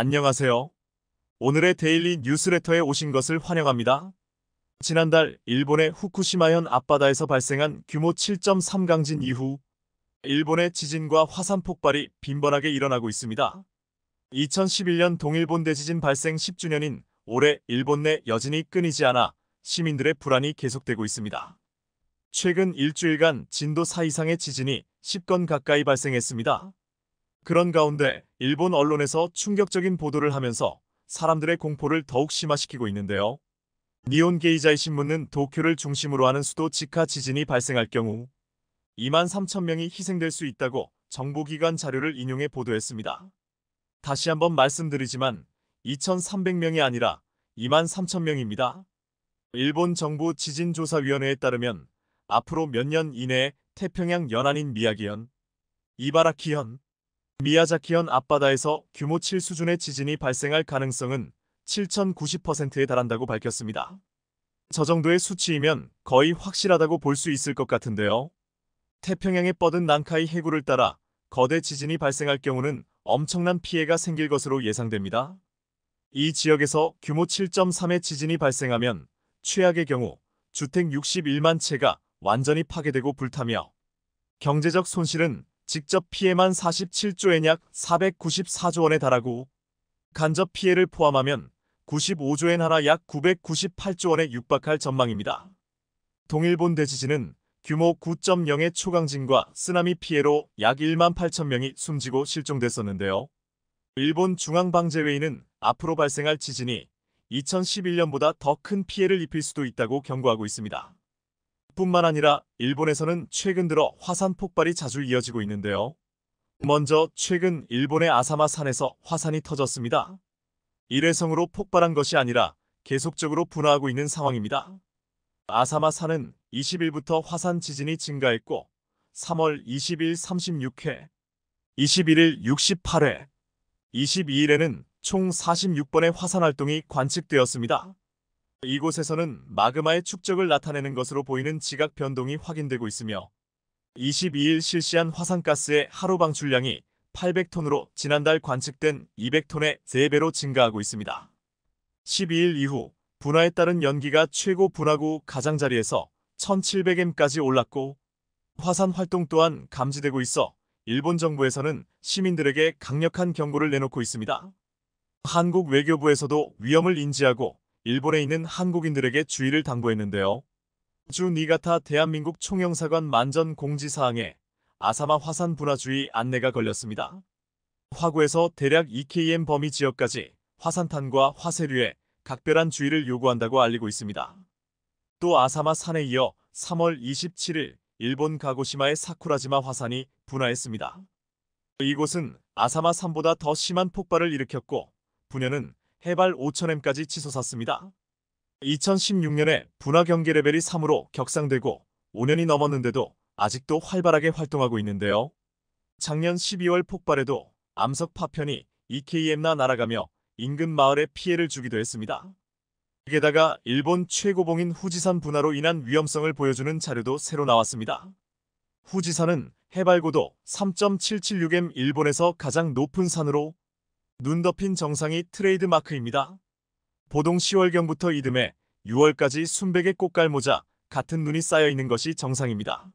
안녕하세요. 오늘의 데일리 뉴스레터에 오신 것을 환영합니다. 지난달 일본의 후쿠시마현 앞바다에서 발생한 규모 7.3 강진 이후 일본의 지진과 화산 폭발이 빈번하게 일어나고 있습니다. 2011년 동일본 대지진 발생 10주년인 올해 일본 내 여진이 끊이지 않아 시민들의 불안이 계속되고 있습니다. 최근 일주일간 진도 4 이상의 지진이 10건 가까이 발생했습니다. 그런 가운데 일본 언론에서 충격적인 보도를 하면서 사람들의 공포를 더욱 심화시키고 있는데요. 니혼 게이자이 신문은 도쿄를 중심으로 하는 수도 지카 지진이 발생할 경우 2만 3천 명이 희생될 수 있다고 정보기관 자료를 인용해 보도했습니다. 다시 한번 말씀드리지만 2,300명이 아니라 2만 3천 명입니다. 일본 정부 지진조사위원회에 따르면 앞으로 몇 년 이내에 태평양 연안인 미야기현, 이바라키현, 미야자키현 앞바다에서 규모 7 수준의 지진이 발생할 가능성은 7,090%에 달한다고 밝혔습니다. 저 정도의 수치이면 거의 확실하다고 볼 수 있을 것 같은데요. 태평양에 뻗은 난카이 해구를 따라 거대 지진이 발생할 경우는 엄청난 피해가 생길 것으로 예상됩니다. 이 지역에서 규모 7.3의 지진이 발생하면 최악의 경우 주택 61만 채가 완전히 파괴되고 불타며 경제적 손실은 직접 피해만 47조엔 약 494조 원에 달하고 간접 피해를 포함하면 95조엔 하나 약 998조 원에 육박할 전망입니다. 동일본 대지진은 규모 9.0의 초강진과 쓰나미 피해로 약 1만 8천 명이 숨지고 실종됐었는데요. 일본 중앙방재회의는 앞으로 발생할 지진이 2011년보다 더 큰 피해를 입힐 수도 있다고 경고하고 있습니다. 뿐만 아니라 일본에서는 최근 들어 화산 폭발이 자주 이어지고 있는데요. 먼저 최근 일본의 아사마 산에서 화산이 터졌습니다. 일회성으로 폭발한 것이 아니라 계속적으로 분화하고 있는 상황입니다. 아사마 산은 20일부터 화산 지진이 증가했고 3월 20일 36회, 21일 68회, 22일에는 총 46번의 화산 활동이 관측되었습니다. 이곳에서는 마그마의 축적을 나타내는 것으로 보이는 지각 변동이 확인되고 있으며 22일 실시한 화산가스의 하루 방출량이 800톤으로 지난달 관측된 200톤의 3배로 증가하고 있습니다. 12일 이후 분화에 따른 연기가 최고 분화구 가장자리에서 1700m까지 올랐고 화산 활동 또한 감지되고 있어 일본 정부에서는 시민들에게 강력한 경고를 내놓고 있습니다. 한국 외교부에서도 위험을 인지하고 일본에 있는 한국인들에게 주의를 당부했는데요. 주 니가타 대한민국 총영사관 만전 공지사항에 아사마 화산 분화주의 안내가 걸렸습니다. 화구에서 대략 2km 범위 지역까지 화산탄과 화쇄류에 각별한 주의를 요구한다고 알리고 있습니다. 또 아사마 산에 이어 3월 27일 일본 가고시마의 사쿠라지마 화산이 분화했습니다. 이곳은 아사마 산보다 더 심한 폭발을 일으켰고 분야는 해발 5,000m까지 치솟았습니다. 2016년에 분화 경계 레벨이 3으로 격상되고 5년이 넘었는데도 아직도 활발하게 활동하고 있는데요. 작년 12월 폭발에도 암석 파편이 2km나 날아가며 인근 마을에 피해를 주기도 했습니다. 게다가 일본 최고봉인 후지산 분화로 인한 위험성을 보여주는 자료도 새로 나왔습니다. 후지산은 해발 고도 3.776m 일본에서 가장 높은 산으로 눈 덮인 정상이 트레이드 마크입니다. 보통 10월경부터 이듬해 6월까지 순백의 꽃갈모자 같은 눈이 쌓여있는 것이 정상입니다.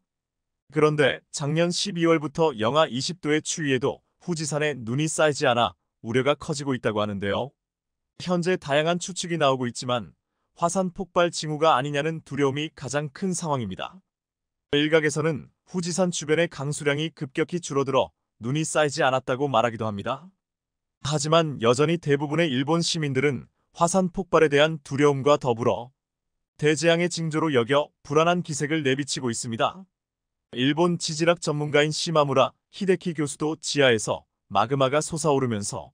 그런데 작년 12월부터 영하 20도의 추위에도 후지산에 눈이 쌓이지 않아 우려가 커지고 있다고 하는데요. 현재 다양한 추측이 나오고 있지만 화산 폭발 징후가 아니냐는 두려움이 가장 큰 상황입니다. 일각에서는 후지산 주변의 강수량이 급격히 줄어들어 눈이 쌓이지 않았다고 말하기도 합니다. 하지만 여전히 대부분의 일본 시민들은 화산 폭발에 대한 두려움과 더불어 대재앙의 징조로 여겨 불안한 기색을 내비치고 있습니다. 일본 지질학 전문가인 시마무라 히데키 교수도 지하에서 마그마가 솟아오르면서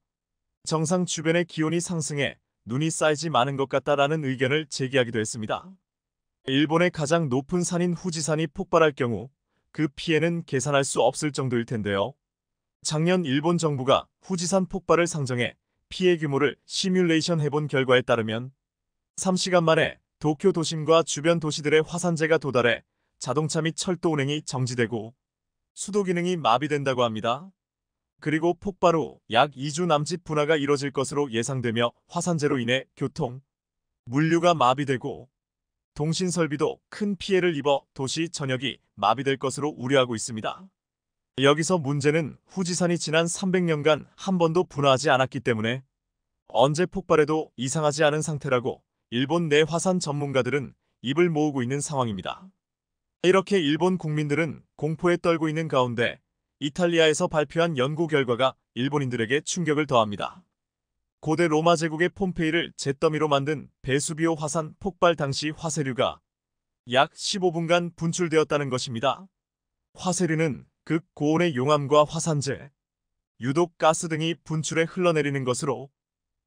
정상 주변의 기온이 상승해 눈이 쌓이지 않은 것 같다라는 의견을 제기하기도 했습니다. 일본의 가장 높은 산인 후지산이 폭발할 경우 그 피해는 계산할 수 없을 정도일 텐데요. 작년 일본 정부가 후지산 폭발을 상정해 피해 규모를 시뮬레이션 해본 결과에 따르면 3시간 만에 도쿄 도심과 주변 도시들의 화산재가 도달해 자동차 및 철도 운행이 정지되고 수도 기능이 마비된다고 합니다. 그리고 폭발 후 약 2주 남짓 분화가 이뤄질 것으로 예상되며 화산재로 인해 교통, 물류가 마비되고 통신 설비도 큰 피해를 입어 도시 전역이 마비될 것으로 우려하고 있습니다. 여기서 문제는 후지산이 지난 300년간 한 번도 분화하지 않았기 때문에 언제 폭발해도 이상하지 않은 상태라고 일본 내 화산 전문가들은 입을 모으고 있는 상황입니다. 이렇게 일본 국민들은 공포에 떨고 있는 가운데 이탈리아에서 발표한 연구 결과가 일본인들에게 충격을 더합니다. 고대 로마 제국의 폼페이를 잿더미로 만든 베수비오 화산 폭발 당시 화쇄류가 약 15분간 분출되었다는 것입니다. 화쇄류는 극고온의 용암과 화산재, 유독 가스 등이 분출해 흘러내리는 것으로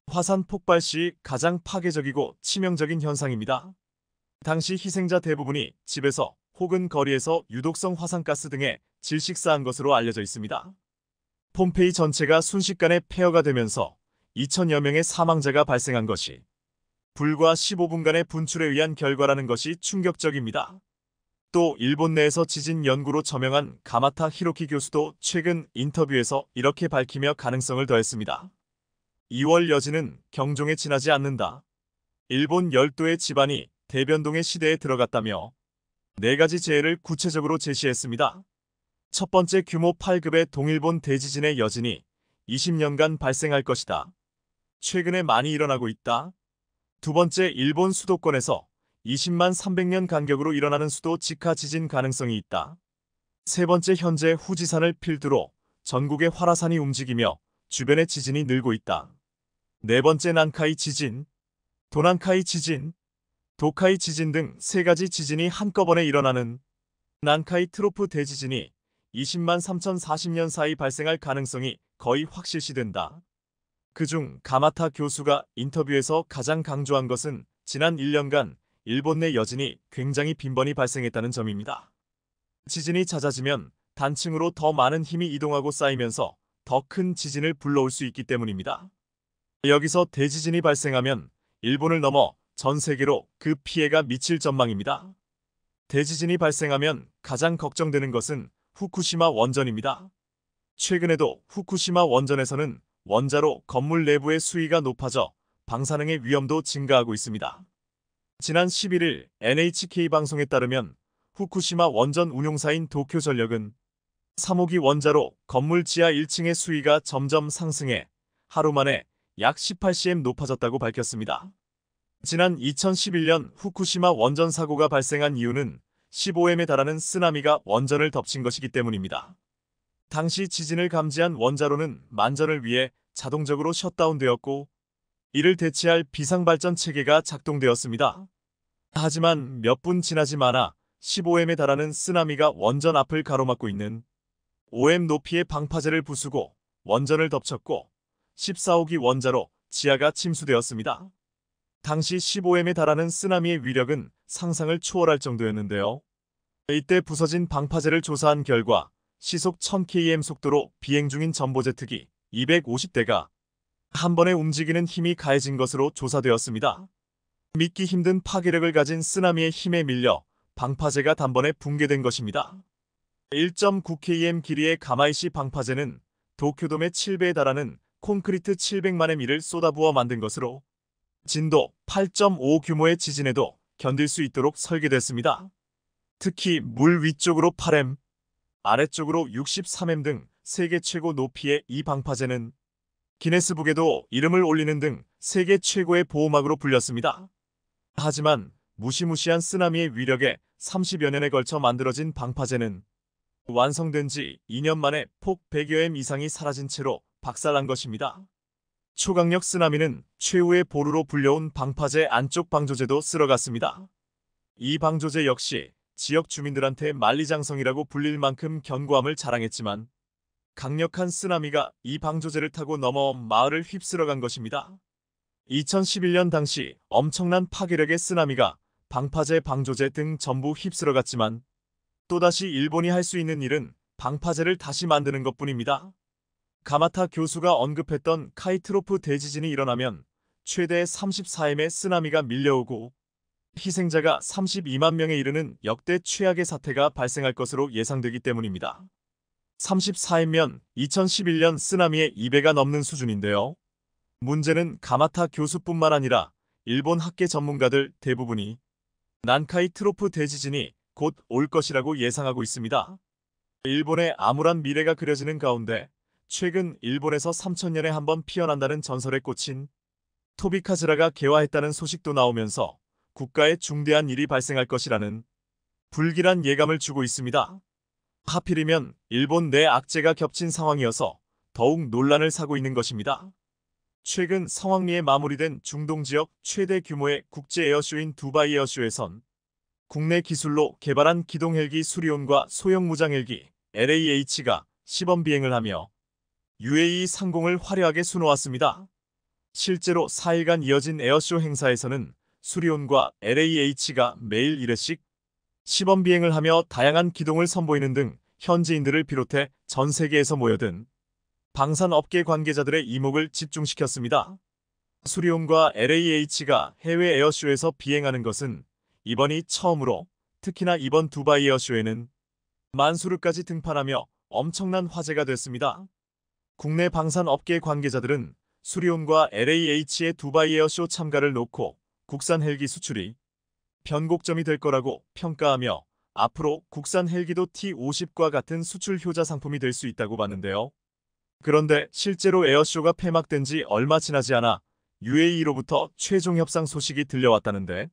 화산 폭발 시 가장 파괴적이고 치명적인 현상입니다. 당시 희생자 대부분이 집에서 혹은 거리에서 유독성 화산가스 등에 질식사한 것으로 알려져 있습니다. 폼페이 전체가 순식간에 폐허가 되면서 2천여 명의 사망자가 발생한 것이 불과 15분간의 분출에 의한 결과라는 것이 충격적입니다. 또 일본 내에서 지진 연구로 저명한 가마타 히로키 교수도 최근 인터뷰에서 이렇게 밝히며 가능성을 더했습니다. 2월 여진은 경종에 지나지 않는다. 일본 열도의 집안이 대변동의 시대에 들어갔다며 4가지 재해를 구체적으로 제시했습니다. 첫 번째, 규모 8급의 동일본 대지진의 여진이 20년간 발생할 것이다. 최근에 많이 일어나고 있다. 두 번째, 일본 수도권에서 20만 300년 간격으로 일어나는 수도 직하 지진 가능성이 있다. 세 번째, 현재 후지산을 필두로 전국의 활화산이 움직이며 주변의 지진이 늘고 있다. 네 번째, 난카이 지진, 도난카이 지진, 도카이 지진 등 3가지 지진이 한꺼번에 일어나는 난카이 트로프 대지진이 20만 3040년 사이 발생할 가능성이 거의 확실시된다. 그중 가마타 교수가 인터뷰에서 가장 강조한 것은 지난 1년간 일본 내 여진이 굉장히 빈번히 발생했다는 점입니다. 지진이 잦아지면 단층으로 더 많은 힘이 이동하고 쌓이면서 더 큰 지진을 불러올 수 있기 때문입니다. 여기서 대지진이 발생하면 일본을 넘어 전 세계로 그 피해가 미칠 전망입니다. 대지진이 발생하면 가장 걱정되는 것은 후쿠시마 원전입니다. 최근에도 후쿠시마 원전에서는 원자로 건물 내부의 수위가 높아져 방사능의 위험도 증가하고 있습니다. 지난 11일 NHK 방송에 따르면 후쿠시마 원전 운용사인 도쿄전력은 3호기 원자로 건물 지하 1층의 수위가 점점 상승해 하루 만에 약 18cm 높아졌다고 밝혔습니다. 지난 2011년 후쿠시마 원전 사고가 발생한 이유는 15m에 달하는 쓰나미가 원전을 덮친 것이기 때문입니다. 당시 지진을 감지한 원자로는 만전을 위해 자동적으로 셧다운되었고 이를 대체할 비상발전 체계가 작동되었습니다. 하지만 몇 분 지나지 않아 15m에 달하는 쓰나미가 원전 앞을 가로막고 있는 5m 높이의 방파제를 부수고 원전을 덮쳤고 14호기 원자로 지하가 침수되었습니다. 당시 15m에 달하는 쓰나미의 위력은 상상을 초월할 정도였는데요. 이때 부서진 방파제를 조사한 결과 시속 1000km 속도로 비행 중인 전보제트기 250대가 한 번에 움직이는 힘이 가해진 것으로 조사되었습니다. 믿기 힘든 파괴력을 가진 쓰나미의 힘에 밀려 방파제가 단번에 붕괴된 것입니다. 1.9km 길이의 가마이시 방파제는 도쿄돔의 7배에 달하는 콘크리트 700만의 밀을 쏟아부어 만든 것으로 진도 8.5 규모의 지진에도 견딜 수 있도록 설계됐습니다. 특히 물 위쪽으로 8m, 아래쪽으로 63m 등 세계 최고 높이의 이 방파제는 기네스북에도 이름을 올리는 등 세계 최고의 보호막으로 불렸습니다. 하지만 무시무시한 쓰나미의 위력에 30여 년에 걸쳐 만들어진 방파제는 완성된 지 2년 만에 폭 100여 m 이상이 사라진 채로 박살난 것입니다. 초강력 쓰나미는 최후의 보루로 불려온 방파제 안쪽 방조제도 쓸어갔습니다. 이 방조제 역시 지역 주민들한테 만리장성이라고 불릴 만큼 견고함을 자랑했지만 강력한 쓰나미가 이 방조제를 타고 넘어 마을을 휩쓸어간 것입니다. 2011년 당시 엄청난 파괴력의 쓰나미가 방파제, 방조제 등 전부 휩쓸어갔지만 또다시 일본이 할 수 있는 일은 방파제를 다시 만드는 것뿐입니다. 가마타 교수가 언급했던 카이트로프 대지진이 일어나면 최대 34m의 쓰나미가 밀려오고 희생자가 32만 명에 이르는 역대 최악의 사태가 발생할 것으로 예상되기 때문입니다. 34회면 2011년 쓰나미의 2배가 넘는 수준인데요. 문제는 가마타 교수뿐만 아니라 일본 학계 전문가들 대부분이 난카이 트로프 대지진이 곧 올 것이라고 예상하고 있습니다. 일본의 암울한 미래가 그려지는 가운데 최근 일본에서 3000년에 한 번 피어난다는 전설에 꽂힌 토비카즈라가 개화했다는 소식도 나오면서 국가에 중대한 일이 발생할 것이라는 불길한 예감을 주고 있습니다. 하필이면 일본 내 악재가 겹친 상황이어서 더욱 논란을 사고 있는 것입니다. 최근 성황리에 마무리된 중동 지역 최대 규모의 국제 에어쇼인 두바이 에어쇼에선 국내 기술로 개발한 기동 헬기 수리온과 소형 무장 헬기 LAH가 시범 비행을 하며 UAE 상공을 화려하게 수놓았습니다. 실제로 4일간 이어진 에어쇼 행사에서는 수리온과 LAH가 매일 1회씩 시범 비행을 하며 다양한 기동을 선보이는 등 현지인들을 비롯해 전 세계에서 모여든 방산업계 관계자들의 이목을 집중시켰습니다. 수리온과 LAH가 해외 에어쇼에서 비행하는 것은 이번이 처음으로 특히나 이번 두바이 에어쇼에는 만수르까지 등판하며 엄청난 화제가 됐습니다. 국내 방산업계 관계자들은 수리온과 LAH의 두바이 에어쇼 참가를 놓고 국산 헬기 수출이 변곡점이 될 거라고 평가하며 앞으로 국산 헬기도 T-50과 같은 수출 효자 상품이 될 수 있다고 봤는데요. 그런데 실제로 에어쇼가 폐막된 지 얼마 지나지 않아 UAE로부터 최종 협상 소식이 들려왔다는데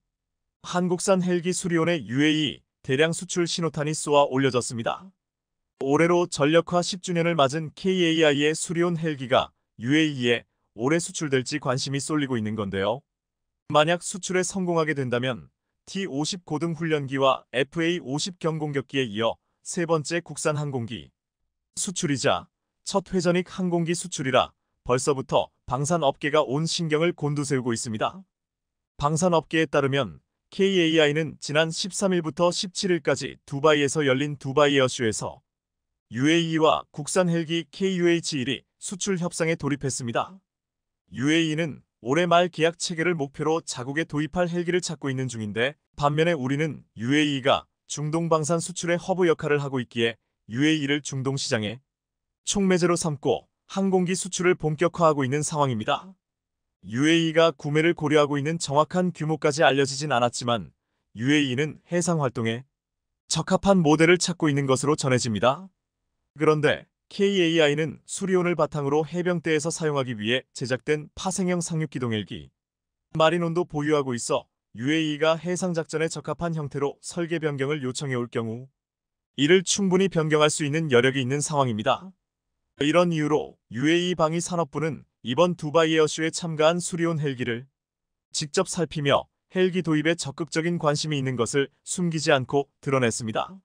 한국산 헬기 수리온의 UAE 대량 수출 신호탄이 쏘아 올려졌습니다. 올해로 전력화 10주년을 맞은 KAI의 수리온 헬기가 UAE에 올해 수출될지 관심이 쏠리고 있는 건데요. 만약 수출에 성공하게 된다면 T-50 고등 훈련기와 FA-50 경공격기에 이어 세 번째 국산 항공기 수출이자 첫 회전익 항공기 수출이라 벌써부터 방산업계가 온 신경을 곤두세우고 있습니다. 방산업계에 따르면 KAI는 지난 13일부터 17일까지 두바이에서 열린 두바이 에어쇼에서 UAE와 국산 헬기 KUH-1이 수출 협상에 돌입했습니다. UAE는 올해 말 계약 체결을 목표로 자국에 도입할 헬기를 찾고 있는 중인데 반면에 우리는 UAE가 중동 방산 수출의 허브 역할을 하고 있기에 UAE를 중동 시장에 촉매제로 삼고 항공기 수출을 본격화하고 있는 상황입니다. UAE가 구매를 고려하고 있는 정확한 규모까지 알려지진 않았지만 UAE는 해상 활동에 적합한 모델을 찾고 있는 것으로 전해집니다. 그런데 KAI는 수리온을 바탕으로 해병대에서 사용하기 위해 제작된 파생형 상륙기동 헬기 마린온도 보유하고 있어 UAE가 해상작전에 적합한 형태로 설계 변경을 요청해 올 경우 이를 충분히 변경할 수 있는 여력이 있는 상황입니다. 이런 이유로 UAE 방위산업부는 이번 두바이 에어쇼에 참가한 수리온 헬기를 직접 살피며 헬기 도입에 적극적인 관심이 있는 것을 숨기지 않고 드러냈습니다.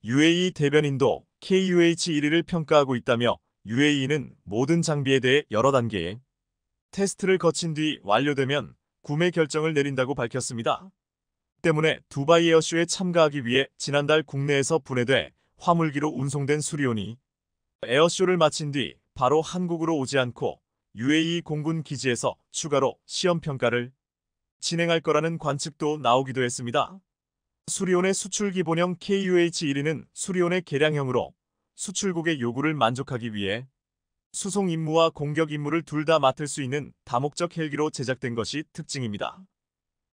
UAE 대변인도 KUH-1을 평가하고 있다며 UAE는 모든 장비에 대해 여러 단계의 테스트를 거친 뒤 완료되면 구매 결정을 내린다고 밝혔습니다. 때문에 두바이 에어쇼에 참가하기 위해 지난달 국내에서 분해돼 화물기로 운송된 수리온이 에어쇼를 마친 뒤 바로 한국으로 오지 않고 UAE 공군 기지에서 추가로 시험 평가를 진행할 거라는 관측도 나오기도 했습니다. 수리온의 수출 기본형 KUH-1은 수리온의 개량형으로 수출국의 요구를 만족하기 위해 수송 임무와 공격 임무를 둘 다 맡을 수 있는 다목적 헬기로 제작된 것이 특징입니다.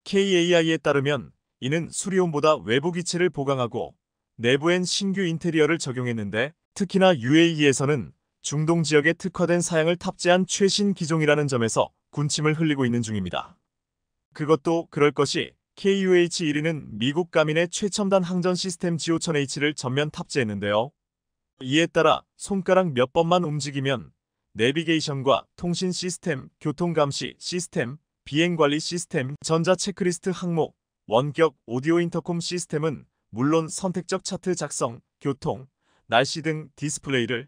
KAI에 따르면 이는 수리온보다 외부 기체를 보강하고 내부엔 신규 인테리어를 적용했는데 특히나 UAE에서는 중동 지역에 특화된 사양을 탑재한 최신 기종이라는 점에서 군침을 흘리고 있는 중입니다. 그것도 그럴 것이 KUH-1은 미국 가민의 최첨단 항전 시스템 G5000H를 전면 탑재했는데요. 이에 따라 손가락 몇 번만 움직이면 내비게이션과 통신 시스템, 교통감시 시스템, 비행관리 시스템, 전자 체크리스트 항목, 원격 오디오 인터콤 시스템은 물론 선택적 차트 작성, 교통, 날씨 등 디스플레이를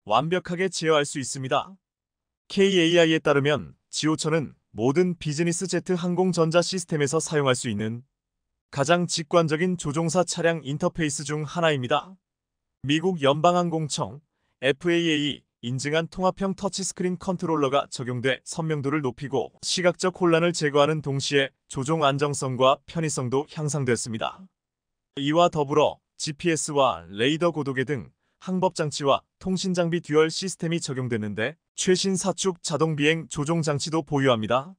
완벽하게 제어할 수 있습니다. KAI에 따르면 G5000은 모든 비즈니스 제트 항공 전자 시스템에서 사용할 수 있는 가장 직관적인 조종사 차량 인터페이스 중 하나입니다. 미국 연방항공청 FAA 인증한 통합형 터치스크린 컨트롤러가 적용돼 선명도를 높이고 시각적 혼란을 제거하는 동시에 조종 안정성과 편의성도 향상됐습니다. 이와 더불어 GPS와 레이더 고도계 등 항법장치와 통신장비 듀얼 시스템이 적용됐는데 최신 사축 자동비행 조종장치도 보유합니다.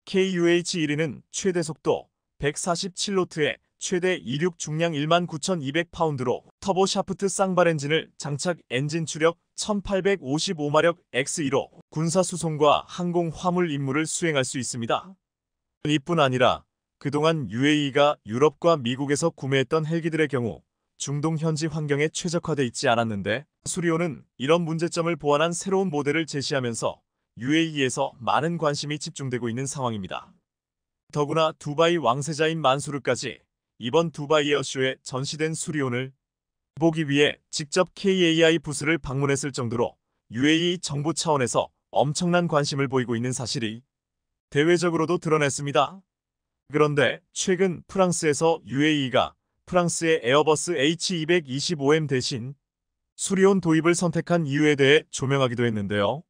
KUH-1위는 최대 속도 147노트에 최대 이륙 중량 19,200파운드로 터보 샤프트 쌍발 엔진을 장착, 엔진 추력 1855마력 X2로 군사 수송과 항공 화물 임무를 수행할 수 있습니다. 이뿐 아니라 그동안 UAE가 유럽과 미국에서 구매했던 헬기들의 경우 중동 현지 환경에 최적화돼 있지 않았는데 수리온은 이런 문제점을 보완한 새로운 모델을 제시하면서 UAE에서 많은 관심이 집중되고 있는 상황입니다. 더구나 두바이 왕세자인 만수르까지 이번 두바이 에어쇼에 전시된 수리온을 보기 위해 직접 KAI 부스를 방문했을 정도로 UAE 정부 차원에서 엄청난 관심을 보이고 있는 사실이 대외적으로도 드러냈습니다. 그런데 최근 프랑스에서 UAE가 프랑스의 에어버스 H225M 대신 수리온 도입을 선택한 이유에 대해 조명하기도 했는데요.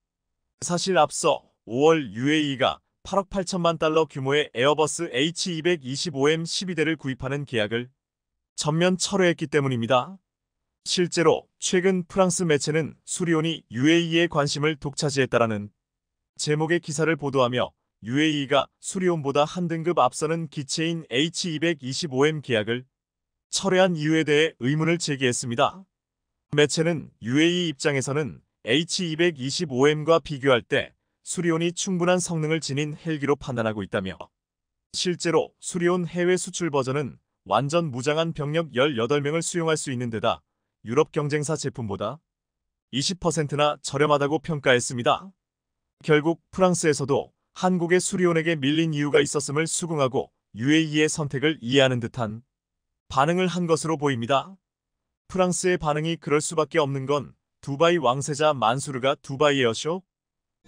사실 앞서 5월 UAE가 8억 8천만 달러 규모의 에어버스 H225M 12대를 구입하는 계약을 전면 철회했기 때문입니다. 실제로 최근 프랑스 매체는 수리온이 UAE의 관심을 독차지했다라는 제목의 기사를 보도하며 UAE가 수리온보다 한 등급 앞서는 기체인 H225M 계약을 철회한 이유에 대해 의문을 제기했습니다. 매체는 UAE 입장에서는 H225M과 비교할 때 수리온이 충분한 성능을 지닌 헬기로 판단하고 있다며 실제로 수리온 해외 수출 버전은 완전 무장한 병력 18명을 수용할 수 있는 데다 유럽 경쟁사 제품보다 20%나 저렴하다고 평가했습니다. 결국 프랑스에서도 한국의 수리온에게 밀린 이유가 있었음을 수긍하고 UAE의 선택을 이해하는 듯한 반응을 한 것으로 보입니다. 프랑스의 반응이 그럴 수밖에 없는 건 두바이 왕세자 만수르가 두바이 에어쇼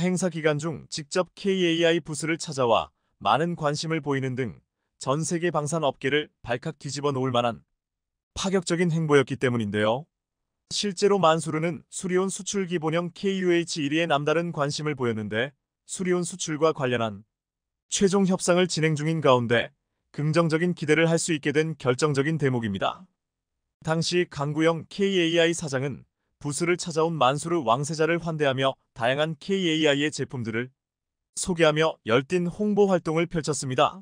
행사 기간 중 직접 KAI 부스를 찾아와 많은 관심을 보이는 등 전 세계 방산 업계를 발칵 뒤집어 놓을 만한 파격적인 행보였기 때문인데요. 실제로 만수르는 수리온 수출 기본형 KUH-1위에 남다른 관심을 보였는데 수리온 수출과 관련한 최종 협상을 진행 중인 가운데 긍정적인 기대를 할 수 있게 된 결정적인 대목입니다. 당시 강구영 KAI 사장은 부스를 찾아온 만수르 왕세자를 환대하며 다양한 KAI의 제품들을 소개하며 열띤 홍보 활동을 펼쳤습니다.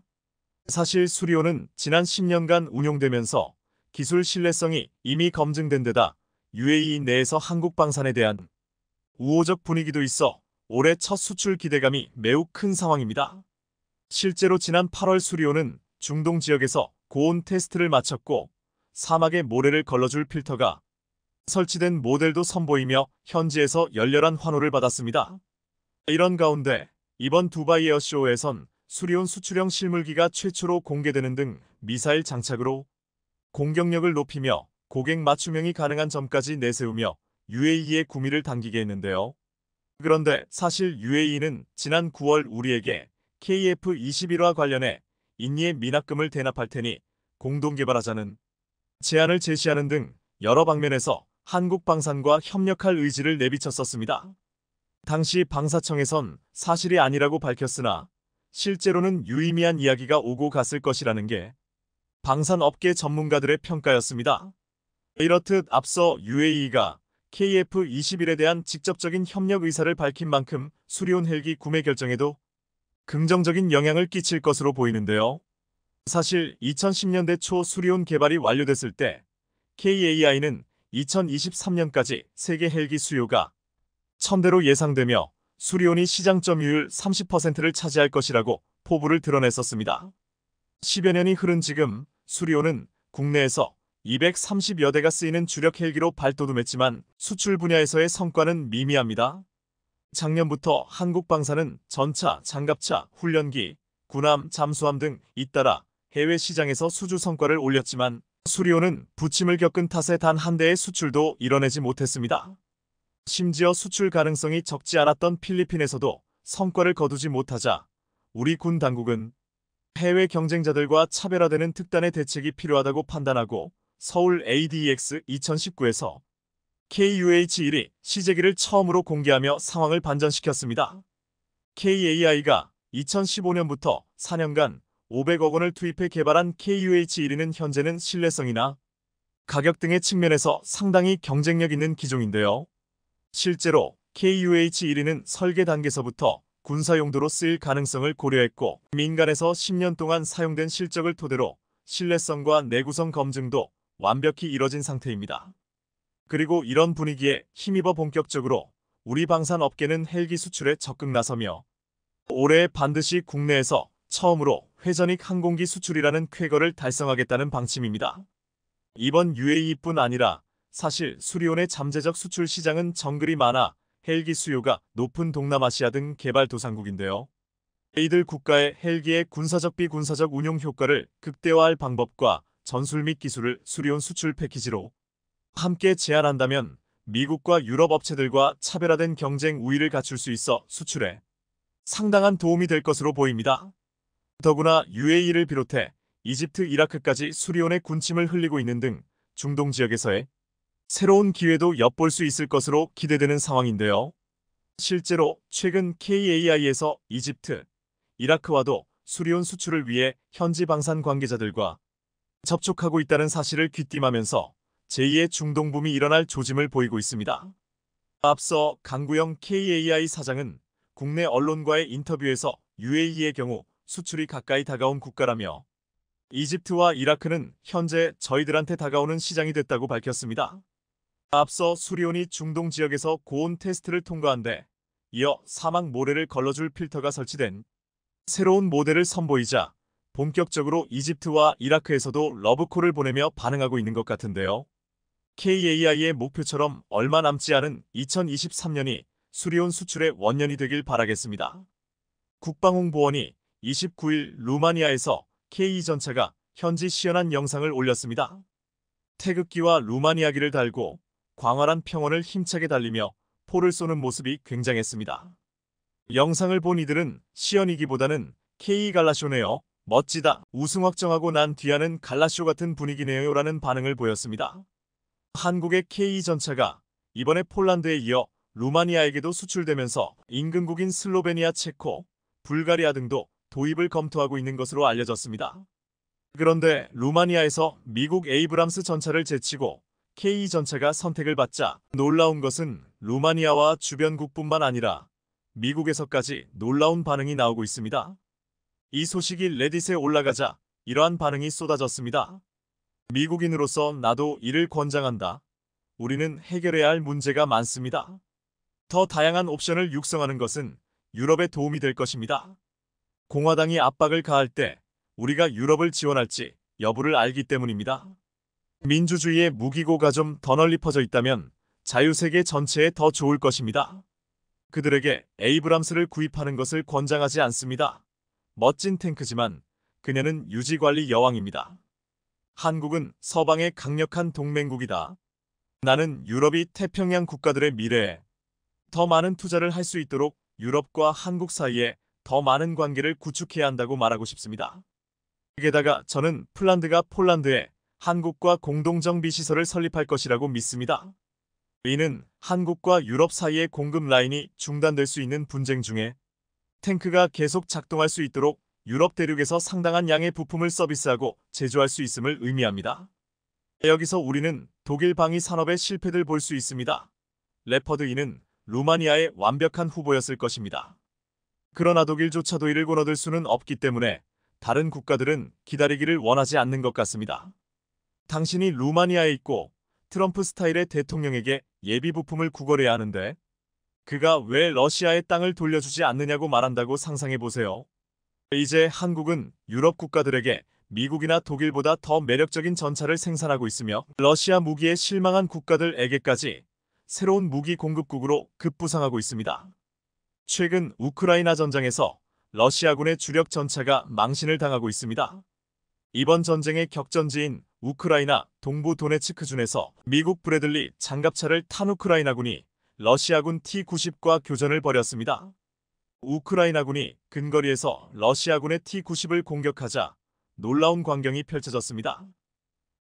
사실 수리온은 지난 10년간 운용되면서 기술 신뢰성이 이미 검증된 데다 UAE 내에서 한국 방산에 대한 우호적 분위기도 있어 올해 첫 수출 기대감이 매우 큰 상황입니다. 실제로 지난 8월 수리온은 중동 지역에서 고온 테스트를 마쳤고 사막에 모래를 걸러줄 필터가 설치된 모델도 선보이며 현지에서 열렬한 환호를 받았습니다. 이런 가운데 이번 두바이 에어쇼에선 수리온 수출형 실물기가 최초로 공개되는 등 미사일 장착으로 공격력을 높이며 고객 맞춤형이 가능한 점까지 내세우며 UAE의 구미를 당기게 했는데요. 그런데 사실 UAE는 지난 9월 우리에게 KF-21과 관련해 인니의 미납금을 대납할 테니 공동 개발하자는 제안을 제시하는 등 여러 방면에서 한국 방산과 협력할 의지를 내비쳤었습니다. 당시 방사청에선 사실이 아니라고 밝혔으나 실제로는 유의미한 이야기가 오고 갔을 것이라는 게 방산업계 전문가들의 평가였습니다. 이렇듯 앞서 UAE가 KF-21에 대한 직접적인 협력 의사를 밝힌 만큼 수리온 헬기 구매 결정에도 긍정적인 영향을 끼칠 것으로 보이는데요. 사실 2010년대 초 수리온 개발이 완료됐을 때 KAI는 2023년까지 세계 헬기 수요가 1000대로 예상되며 수리온이 시장 점유율 30%를 차지할 것이라고 포부를 드러냈었습니다. 10여 년이 흐른 지금 수리온은 국내에서 230여 대가 쓰이는 주력 헬기로 발돋움했지만 수출 분야에서의 성과는 미미합니다. 작년부터 한국 방산은 전차, 장갑차, 훈련기, 군함, 잠수함 등 잇따라 해외 시장에서 수주 성과를 올렸지만 수리온은 부침을 겪은 탓에 단 한 대의 수출도 이뤄내지 못했습니다. 심지어 수출 가능성이 적지 않았던 필리핀에서도 성과를 거두지 못하자 우리 군 당국은 해외 경쟁자들과 차별화되는 특단의 대책이 필요하다고 판단하고 서울 ADEX 2019에서 KUH-1위 시제기를 처음으로 공개하며 상황을 반전시켰습니다. KAI가 2015년부터 4년간 500억 원을 투입해 개발한 KUH-1위는 현재는 신뢰성이나 가격 등의 측면에서 상당히 경쟁력 있는 기종인데요. 실제로 KUH-1E는 설계 단계서부터 군사용도로 쓰일 가능성을 고려했고 민간에서 10년 동안 사용된 실적을 토대로 신뢰성과 내구성 검증도 완벽히 이뤄진 상태입니다. 그리고 이런 분위기에 힘입어 본격적으로 우리 방산업계는 헬기 수출에 적극 나서며 올해 반드시 국내에서 처음으로 회전익 항공기 수출이라는 쾌거를 달성하겠다는 방침입니다. 이번 UAE뿐 아니라 사실 수리온의 잠재적 수출 시장은 정글이 많아 헬기 수요가 높은 동남아시아 등 개발도상국인데요. 이들 국가의 헬기의 군사적 비군사적 운용 효과를 극대화할 방법과 전술 및 기술을 수리온 수출 패키지로 함께 제안한다면 미국과 유럽 업체들과 차별화된 경쟁 우위를 갖출 수 있어 수출에 상당한 도움이 될 것으로 보입니다. 더구나 UAE를 비롯해 이집트, 이라크까지 수리온의 군침을 흘리고 있는 등 중동 지역에서의 새로운 기회도 엿볼 수 있을 것으로 기대되는 상황인데요. 실제로 최근 KAI에서 이집트, 이라크와도 수리온 수출을 위해 현지 방산 관계자들과 접촉하고 있다는 사실을 귀띔하면서 제2의 중동붐이 일어날 조짐을 보이고 있습니다. 앞서 강구영 KAI 사장은 국내 언론과의 인터뷰에서 UAE의 경우 수출이 가까이 다가온 국가라며 이집트와 이라크는 현재 저희들한테 다가오는 시장이 됐다고 밝혔습니다. 앞서 수리온이 중동 지역에서 고온 테스트를 통과한 데 이어 사막 모래를 걸러줄 필터가 설치된 새로운 모델을 선보이자 본격적으로 이집트와 이라크에서도 러브콜을 보내며 반응하고 있는 것 같은데요. KAI의 목표처럼 얼마 남지 않은 2023년이 수리온 수출의 원년이 되길 바라겠습니다. 국방홍보원이 29일 루마니아에서 K전차가 현지 시연한 영상을 올렸습니다. 태극기와 루마니아기를 달고 광활한 평원을 힘차게 달리며 포를 쏘는 모습이 굉장했습니다. 영상을 본 이들은 시연이기보다는 K 갈라쇼네요. 멋지다. 우승 확정하고 난 뒤하는 갈라쇼 같은 분위기네요. 라는 반응을 보였습니다. 한국의 K전차가 이번에 폴란드에 이어 루마니아에게도 수출되면서 인근국인 슬로베니아, 체코, 불가리아 등도 도입을 검토하고 있는 것으로 알려졌습니다. 그런데 루마니아에서 미국 에이브람스 전차를 제치고 K전차가 선택을 받자 놀라운 것은 루마니아와 주변국뿐만 아니라 미국에서까지 놀라운 반응이 나오고 있습니다. 이 소식이 레딧에 올라가자 이러한 반응이 쏟아졌습니다. 미국인으로서 나도 이를 권장한다. 우리는 해결해야 할 문제가 많습니다. 더 다양한 옵션을 육성하는 것은 유럽에 도움이 될 것입니다. 공화당이 압박을 가할 때 우리가 유럽을 지원할지 여부를 알기 때문입니다. 민주주의의 무기고가 좀 더 널리 퍼져 있다면 자유세계 전체에 더 좋을 것입니다. 그들에게 에이브람스를 구입하는 것을 권장하지 않습니다. 멋진 탱크지만 그녀는 유지관리 여왕입니다. 한국은 서방의 강력한 동맹국이다. 나는 유럽이 태평양 국가들의 미래에 더 많은 투자를 할 수 있도록 유럽과 한국 사이에 더 많은 관계를 구축해야 한다고 말하고 싶습니다. 게다가 저는 폴란드가 폴란드에 한국과 공동정비시설을 설립할 것이라고 믿습니다. 이는 한국과 유럽 사이의 공급 라인이 중단될 수 있는 분쟁 중에 탱크가 계속 작동할 수 있도록 유럽 대륙에서 상당한 양의 부품을 서비스하고 제조할 수 있음을 의미합니다. 여기서 우리는 독일 방위 산업의 실패를 볼 수 있습니다. 레퍼드 E는 루마니아의 완벽한 후보였을 것입니다. 그러나 독일조차도 이를 거둬들 수는 없기 때문에 다른 국가들은 기다리기를 원하지 않는 것 같습니다. 당신이 루마니아에 있고 트럼프 스타일의 대통령에게 예비 부품을 구걸해야 하는데 그가 왜 러시아의 땅을 돌려주지 않느냐고 말한다고 상상해보세요. 이제 한국은 유럽 국가들에게 미국이나 독일보다 더 매력적인 전차를 생산하고 있으며 러시아 무기에 실망한 국가들에게까지 새로운 무기 공급국으로 급부상하고 있습니다. 최근 우크라이나 전장에서 러시아군의 주력 전차가 망신을 당하고 있습니다. 이번 전쟁의 격전지인 우크라이나 동부 도네츠크준에서 미국 브래들리 장갑차를 탄 우크라이나군이 러시아군 T-90과 교전을 벌였습니다. 우크라이나군이 근거리에서 러시아군의 T-90을 공격하자 놀라운 광경이 펼쳐졌습니다.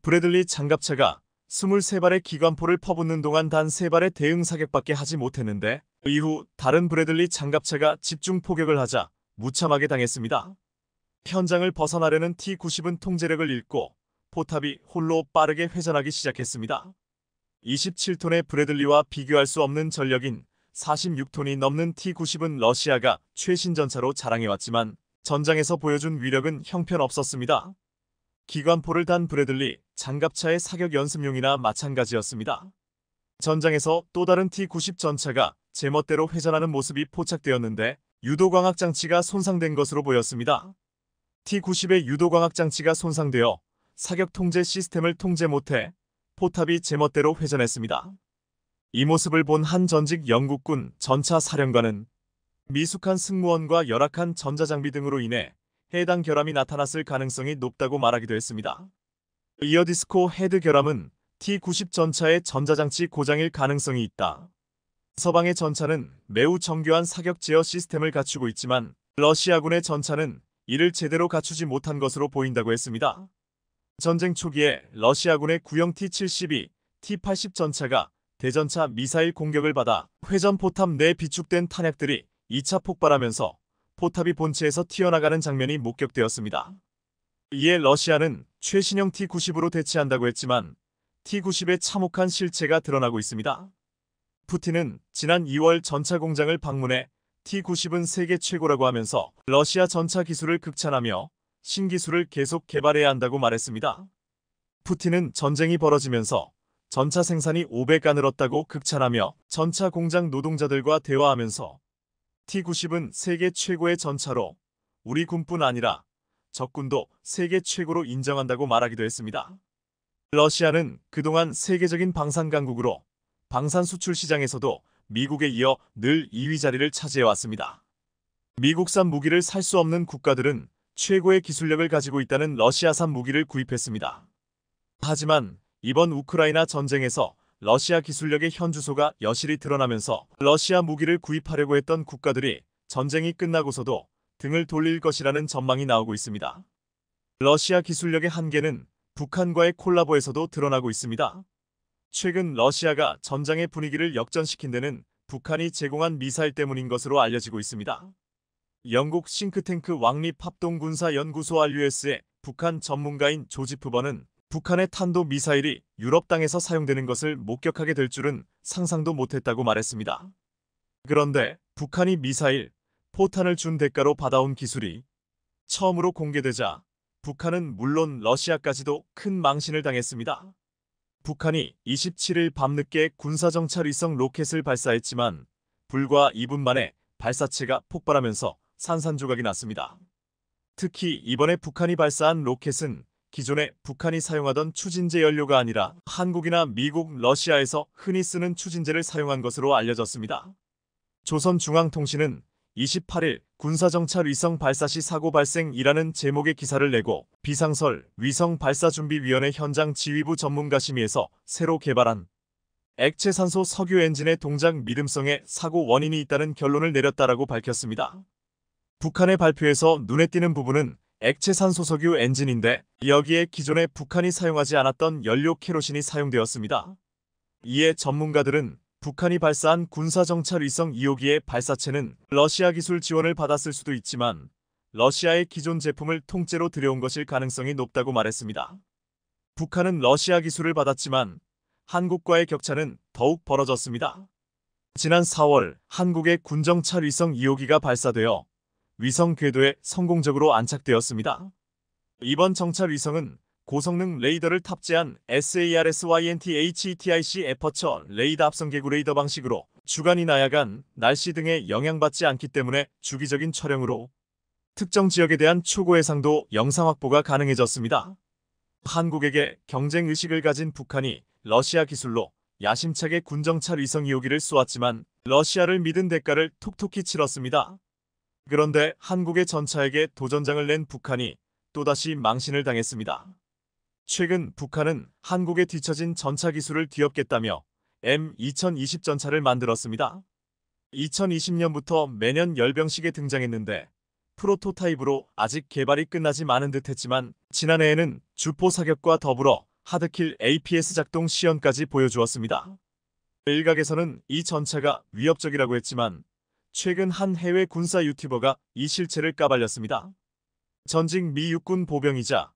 브래들리 장갑차가 23발의 기관포를 퍼붓는 동안 단 3발의 대응 사격밖에 하지 못했는데 이후 다른 브래들리 장갑차가 집중 포격을 하자 무참하게 당했습니다. 현장을 벗어나려는 T-90은 통제력을 잃고 포탑이 홀로 빠르게 회전하기 시작했습니다. 27톤의 브래들리와 비교할 수 없는 전력인 46톤이 넘는 T-90은 러시아가 최신 전차로 자랑해왔지만 전장에서 보여준 위력은 형편없었습니다. 기관포를 단 브래들리, 장갑차의 사격 연습용이나 마찬가지였습니다. 전장에서 또 다른 T-90 전차가 제멋대로 회전하는 모습이 포착되었는데 유도광학 장치가 손상된 것으로 보였습니다. T-90의 유도광학 장치가 손상되어 사격 통제 시스템을 통제 못해 포탑이 제멋대로 회전했습니다. 이 모습을 본 한 전직 영국군 전차 사령관은 미숙한 승무원과 열악한 전자장비 등으로 인해 해당 결함이 나타났을 가능성이 높다고 말하기도 했습니다. 이어디스코 헤드 결함은 T-90 전차의 전자장치 고장일 가능성이 있다. 서방의 전차는 매우 정교한 사격 제어 시스템을 갖추고 있지만 러시아군의 전차는 이를 제대로 갖추지 못한 것으로 보인다고 했습니다. 전쟁 초기에 러시아군의 구형 T-72, T-80 전차가 대전차 미사일 공격을 받아 회전 포탑 내 비축된 탄약들이 2차 폭발하면서 포탑이 본체에서 튀어나가는 장면이 목격되었습니다. 이에 러시아는 최신형 T-90으로 대치한다고 했지만 T-90의 참혹한 실체가 드러나고 있습니다. 푸틴은 지난 2월 전차 공장을 방문해 T-90은 세계 최고라고 하면서 러시아 전차 기술을 극찬하며 신기술을 계속 개발해야 한다고 말했습니다. 푸틴은 전쟁이 벌어지면서 전차 생산이 5배가 늘었다고 극찬하며 전차 공장 노동자들과 대화하면서 T-90은 세계 최고의 전차로 우리 군뿐 아니라 적군도 세계 최고로 인정한다고 말하기도 했습니다. 러시아는 그동안 세계적인 방산 강국으로 방산 수출 시장에서도 미국에 이어 늘 2위 자리를 차지해왔습니다. 미국산 무기를 살 수 없는 국가들은 최고의 기술력을 가지고 있다는 러시아산 무기를 구입했습니다. 하지만 이번 우크라이나 전쟁에서 러시아 기술력의 현주소가 여실히 드러나면서 러시아 무기를 구입하려고 했던 국가들이 전쟁이 끝나고서도 등을 돌릴 것이라는 전망이 나오고 있습니다. 러시아 기술력의 한계는 북한과의 콜라보에서도 드러나고 있습니다. 최근 러시아가 전장의 분위기를 역전시킨 데는 북한이 제공한 미사일 때문인 것으로 알려지고 있습니다. 영국 싱크탱크 왕립합동군사연구소 RUS의 북한 전문가인 조지프 번은 북한의 탄도 미사일이 유럽 땅에서 사용되는 것을 목격하게 될 줄은 상상도 못했다고 말했습니다. 그런데 북한이 미사일, 포탄을 준 대가로 받아온 기술이 처음으로 공개되자 북한은 물론 러시아까지도 큰 망신을 당했습니다. 북한이 27일 밤늦게 군사정찰 위성 로켓을 발사했지만 불과 2분 만에 발사체가 폭발하면서 산산조각이 났습니다. 특히 이번에 북한이 발사한 로켓은 기존에 북한이 사용하던 추진제 연료가 아니라 한국이나 미국, 러시아에서 흔히 쓰는 추진제를 사용한 것으로 알려졌습니다. 조선중앙통신은 28일 군사정찰 위성 발사 시 사고 발생이라는 제목의 기사를 내고 비상설 위성발사준비위원회 현장 지휘부 전문가 심의에서 새로 개발한 액체산소 석유 엔진의 동작 믿음성에 사고 원인이 있다는 결론을 내렸다라고 밝혔습니다. 북한의 발표에서 눈에 띄는 부분은 액체산소 석유 엔진인데 여기에 기존에 북한이 사용하지 않았던 연료 케로신이 사용되었습니다. 이에 전문가들은 북한이 발사한 군사정찰 위성 2호기의 발사체는 러시아 기술 지원을 받았을 수도 있지만 러시아의 기존 제품을 통째로 들여온 것일 가능성이 높다고 말했습니다. 북한은 러시아 기술을 받았지만 한국과의 격차는 더욱 벌어졌습니다. 지난 4월 한국의 군정찰 위성 2호기가 발사되어 위성 궤도에 성공적으로 안착되었습니다. 이번 정찰 위성은 고성능 레이더를 탑재한 SARSYNT-HETIC 에퍼처 레이더 합성개구 레이더 방식으로 주간이나 야간, 날씨 등에 영향받지 않기 때문에 주기적인 촬영으로 특정 지역에 대한 초고 해상도 영상 확보가 가능해졌습니다. 한국에게 경쟁의식을 가진 북한이 러시아 기술로 야심차게 군정찰 위성 2호기를 쏘았지만 러시아를 믿은 대가를 톡톡히 치렀습니다. 그런데 한국의 전차에게 도전장을 낸 북한이 또다시 망신을 당했습니다. 최근 북한은 한국에 뒤처진 전차 기술을 뒤엎겠다며 M2020 전차를 만들었습니다. 2020년부터 매년 열병식에 등장했는데 프로토타입으로 아직 개발이 끝나지 않은 듯했지만 지난해에는 주포 사격과 더불어 하드킬 APS 작동 시연까지 보여주었습니다. 일각에서는 이 전차가 위협적이라고 했지만 최근 한 해외 군사 유튜버가 이 실체를 까발렸습니다. 전직 미 육군 보병이자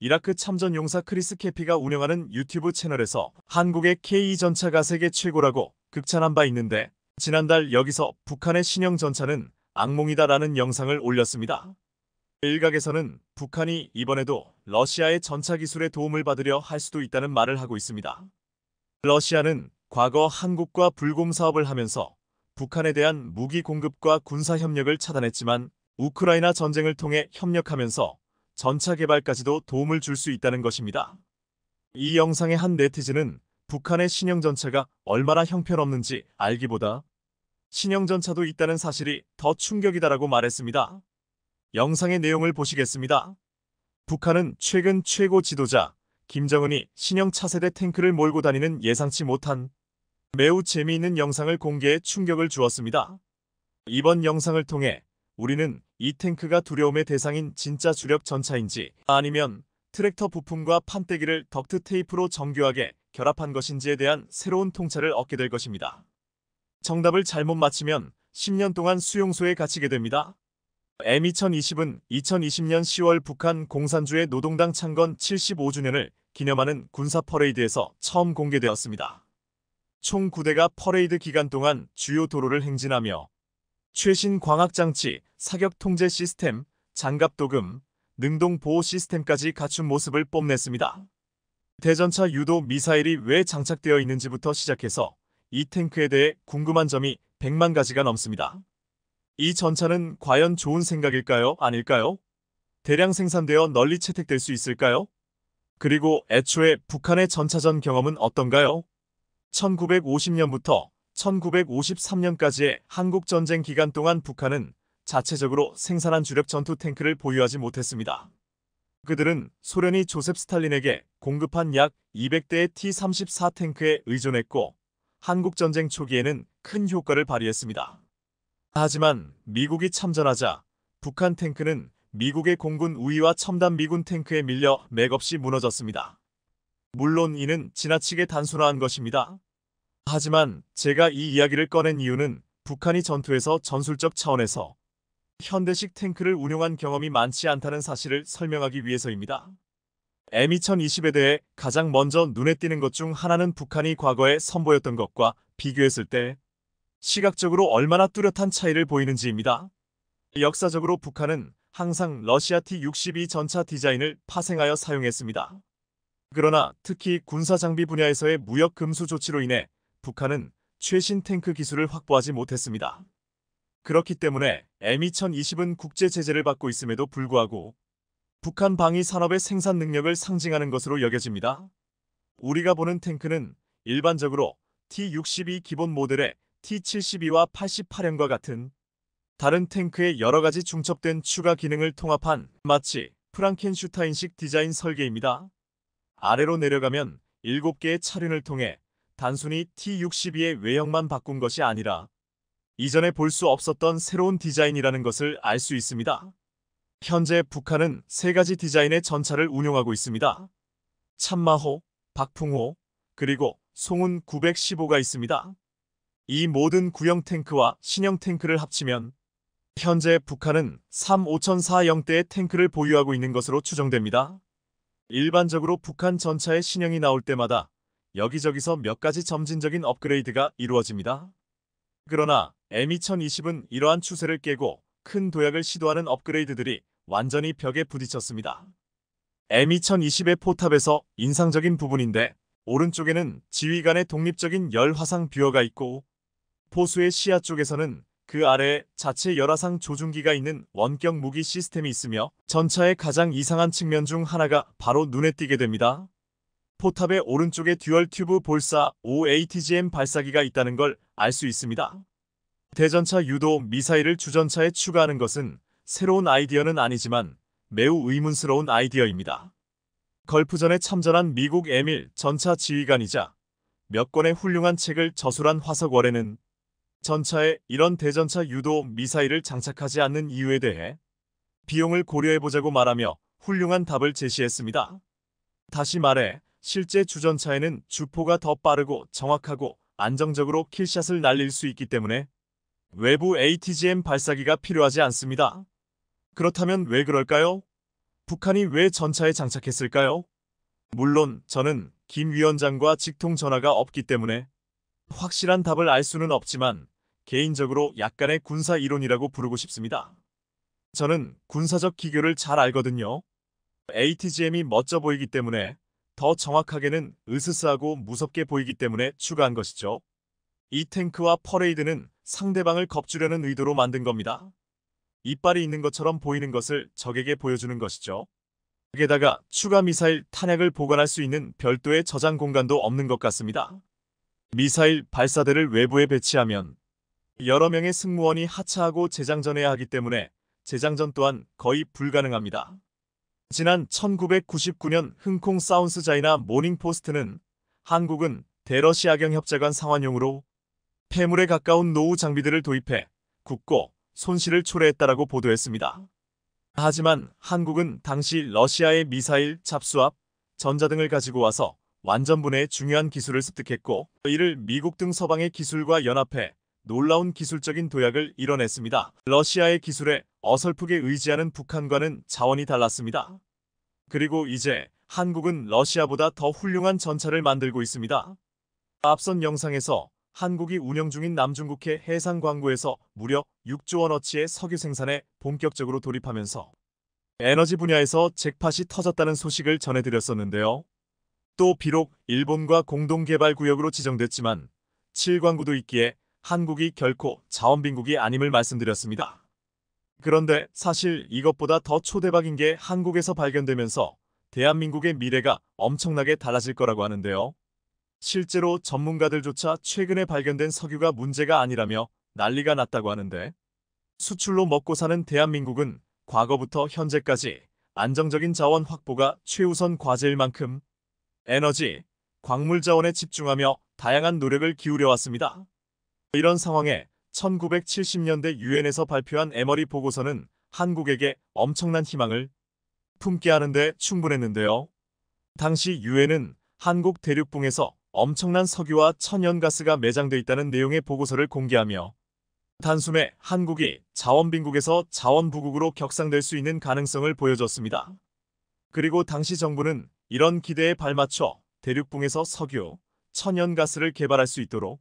이라크 참전 용사 크리스 캐피가 운영하는 유튜브 채널에서 한국의 K 전차가 세계 최고라고 극찬한 바 있는데 지난달 여기서 북한의 신형 전차는 악몽이다라는 영상을 올렸습니다. 일각에서는 북한이 이번에도 러시아의 전차 기술의 도움을 받으려 할 수도 있다는 말을 하고 있습니다. 러시아는 과거 한국과 불공 사업을 하면서 북한에 대한 무기 공급과 군사 협력을 차단했지만 우크라이나 전쟁을 통해 협력하면서 전차 개발까지도 도움을 줄 수 있다는 것입니다. 이 영상의 한 네티즌은 북한의 신형 전차가 얼마나 형편없는지 알기보다 신형 전차도 있다는 사실이 더 충격이다라고 말했습니다. 영상의 내용을 보시겠습니다. 북한은 최근 최고 지도자 김정은이 신형 차세대 탱크를 몰고 다니는 예상치 못한 매우 재미있는 영상을 공개해 충격을 주었습니다. 이번 영상을 통해 우리는 이 탱크가 두려움의 대상인 진짜 주력 전차인지 아니면 트랙터 부품과 판때기를 덕트 테이프로 정교하게 결합한 것인지에 대한 새로운 통찰을 얻게 될 것입니다. 정답을 잘못 맞히면 10년 동안 수용소에 갇히게 됩니다. M2020은 2020년 10월 북한 공산주의 노동당 창건 75주년을 기념하는 군사 퍼레이드에서 처음 공개되었습니다. 총 9대가 퍼레이드 기간 동안 주요 도로를 행진하며 최신 광학장치, 사격 통제 시스템, 장갑 도금, 능동 보호 시스템까지 갖춘 모습을 뽐냈습니다. 대전차 유도 미사일이 왜 장착되어 있는지부터 시작해서 이 탱크에 대해 궁금한 점이 100만 가지가 넘습니다. 이 전차는 과연 좋은 생각일까요? 아닐까요? 대량 생산되어 널리 채택될 수 있을까요? 그리고 애초에 북한의 전차전 경험은 어떤가요? 1950년부터 1953년까지의 한국전쟁 기간 동안 북한은 자체적으로 생산한 주력 전투 탱크를 보유하지 못했습니다. 그들은 소련이 조셉 스탈린에게 공급한 약 200대의 T-34 탱크에 의존했고 한국전쟁 초기에는 큰 효과를 발휘했습니다. 하지만 미국이 참전하자 북한 탱크는 미국의 공군 우위와 첨단 미군 탱크에 밀려 맥없이 무너졌습니다. 물론 이는 지나치게 단순화한 것입니다. 하지만 제가 이 이야기를 꺼낸 이유는 북한이 전투에서 전술적 차원에서 현대식 탱크를 운용한 경험이 많지 않다는 사실을 설명하기 위해서입니다. M2020에 대해 가장 먼저 눈에 띄는 것 중 하나는 북한이 과거에 선보였던 것과 비교했을 때 시각적으로 얼마나 뚜렷한 차이를 보이는지입니다. 역사적으로 북한은 항상 러시아 T-62 전차 디자인을 파생하여 사용했습니다. 그러나 특히 군사장비 분야에서의 무역 금수 조치로 인해 북한은 최신 탱크 기술을 확보하지 못했습니다. 그렇기 때문에 M2020은 국제 제재를 받고 있음에도 불구하고 북한 방위 산업의 생산 능력을 상징하는 것으로 여겨집니다. 우리가 보는 탱크는 일반적으로 T-62 기본 모델의 T-72와 88형과 같은 다른 탱크의 여러 가지 중첩된 추가 기능을 통합한 마치 프랑켄슈타인식 디자인 설계입니다. 아래로 내려가면 7개의 차륜을 통해 단순히 T-62의 외형만 바꾼 것이 아니라 이전에 볼 수 없었던 새로운 디자인이라는 것을 알 수 있습니다. 현재 북한은 3가지 디자인의 전차를 운용하고 있습니다. 참마호, 박풍호, 그리고 송훈 915가 있습니다. 이 모든 구형 탱크와 신형 탱크를 합치면 현재 북한은 35040대의 탱크를 보유하고 있는 것으로 추정됩니다. 일반적으로 북한 전차의 신형이 나올 때마다 여기저기서 몇 가지 점진적인 업그레이드가 이루어집니다. 그러나 M2020은 이러한 추세를 깨고 큰 도약을 시도하는 업그레이드들이 완전히 벽에 부딪혔습니다. M2020의 포탑에서 인상적인 부분인데 오른쪽에는 지휘관의 독립적인 열화상 뷰어가 있고 포수의 시야 쪽에서는 그 아래에 자체 열화상 조준기가 있는 원격 무기 시스템이 있으며 전차의 가장 이상한 측면 중 하나가 바로 눈에 띄게 됩니다. 포탑의 오른쪽에 듀얼 튜브 볼사 5ATGM 발사기가 있다는 걸 알 수 있습니다. 대전차 유도 미사일을 주전차에 추가하는 것은 새로운 아이디어는 아니지만 매우 의문스러운 아이디어입니다. 걸프전에 참전한 미국 M1 전차 지휘관이자 몇 권의 훌륭한 책을 저술한 화석월에는 전차에 이런 대전차 유도 미사일을 장착하지 않는 이유에 대해 비용을 고려해보자고 말하며 훌륭한 답을 제시했습니다. 다시 말해 실제 주전차에는 주포가 더 빠르고 정확하고 안정적으로 킬샷을 날릴 수 있기 때문에 외부 ATGM 발사기가 필요하지 않습니다. 그렇다면 왜 그럴까요? 북한이 왜 전차에 장착했을까요? 물론 저는 김 위원장과 직통 전화가 없기 때문에 확실한 답을 알 수는 없지만 개인적으로 약간의 군사 이론이라고 부르고 싶습니다. 저는 군사적 기교를 잘 알거든요. ATGM이 멋져 보이기 때문에, 더 정확하게는 으스스하고 무섭게 보이기 때문에 추가한 것이죠. 이 탱크와 퍼레이드는 상대방을 겁주려는 의도로 만든 겁니다. 이빨이 있는 것처럼 보이는 것을 적에게 보여주는 것이죠. 게다가 추가 미사일 탄약을 보관할 수 있는 별도의 저장 공간도 없는 것 같습니다. 미사일 발사대를 외부에 배치하면 여러 명의 승무원이 하차하고 재장전해야 하기 때문에 재장전 또한 거의 불가능합니다. 지난 1999년 흥콩 사운스 자이나 모닝포스트는 한국은 대러시아경 협자관 상환용으로 폐물에 가까운 노후 장비들을 도입해 굳고 손실을 초래했다라고 보도했습니다. 하지만 한국은 당시 러시아의 미사일, 잡수압, 전자 등을 가지고 와서 완전 분해의 중요한 기술을 습득했고, 이를 미국 등 서방의 기술과 연합해 놀라운 기술적인 도약을 이뤄냈습니다. 러시아의 기술에 어설프게 의지하는 북한과는 차원이 달랐습니다. 그리고 이제 한국은 러시아보다 더 훌륭한 전차를 만들고 있습니다. 앞선 영상에서 한국이 운영 중인 남중국해 해상 광구에서 무려 6조 원어치의 석유 생산에 본격적으로 돌입하면서 에너지 분야에서 잭팟이 터졌다는 소식을 전해드렸었는데요. 또 비록 일본과 공동개발구역으로 지정됐지만 7광구도 있기에 한국이 결코 자원빈국이 아님을 말씀드렸습니다. 그런데 사실 이것보다 더 초대박인 게 한국에서 발견되면서 대한민국의 미래가 엄청나게 달라질 거라고 하는데요. 실제로 전문가들조차 최근에 발견된 석유가 문제가 아니라며 난리가 났다고 하는데, 수출로 먹고 사는 대한민국은 과거부터 현재까지 안정적인 자원 확보가 최우선 과제일 만큼 에너지, 광물 자원에 집중하며 다양한 노력을 기울여왔습니다. 이런 상황에 1970년대 유엔에서 발표한 에머리 보고서는 한국에게 엄청난 희망을 품게 하는데 충분했는데요. 당시 유엔은 한국 대륙붕에서 엄청난 석유와 천연가스가 매장돼 있다는 내용의 보고서를 공개하며 단숨에 한국이 자원빈국에서 자원부국으로 격상될 수 있는 가능성을 보여줬습니다. 그리고 당시 정부는 이런 기대에 발맞춰 대륙붕에서 석유, 천연가스를 개발할 수 있도록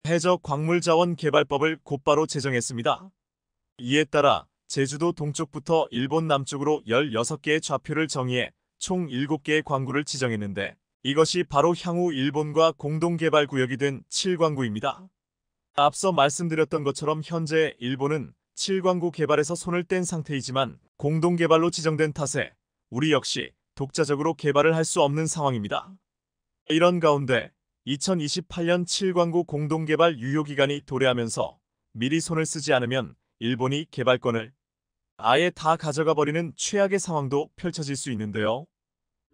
해저 광물자원 개발법을 곧바로 제정했습니다. 이에 따라 제주도 동쪽부터 일본 남쪽으로 16개의 좌표를 정의해 총 7개의 광구를 지정했는데, 이것이 바로 향후 일본과 공동개발구역이 된 7광구입니다. 앞서 말씀드렸던 것처럼 현재 일본은 7광구 개발에서 손을 뗀 상태이지만 공동개발로 지정된 탓에 우리 역시 독자적으로 개발을 할 수 없는 상황입니다. 이런 가운데 2028년 7광구 공동개발 유효기간이 도래하면서 미리 손을 쓰지 않으면 일본이 개발권을 아예 다 가져가 버리는 최악의 상황도 펼쳐질 수 있는데요.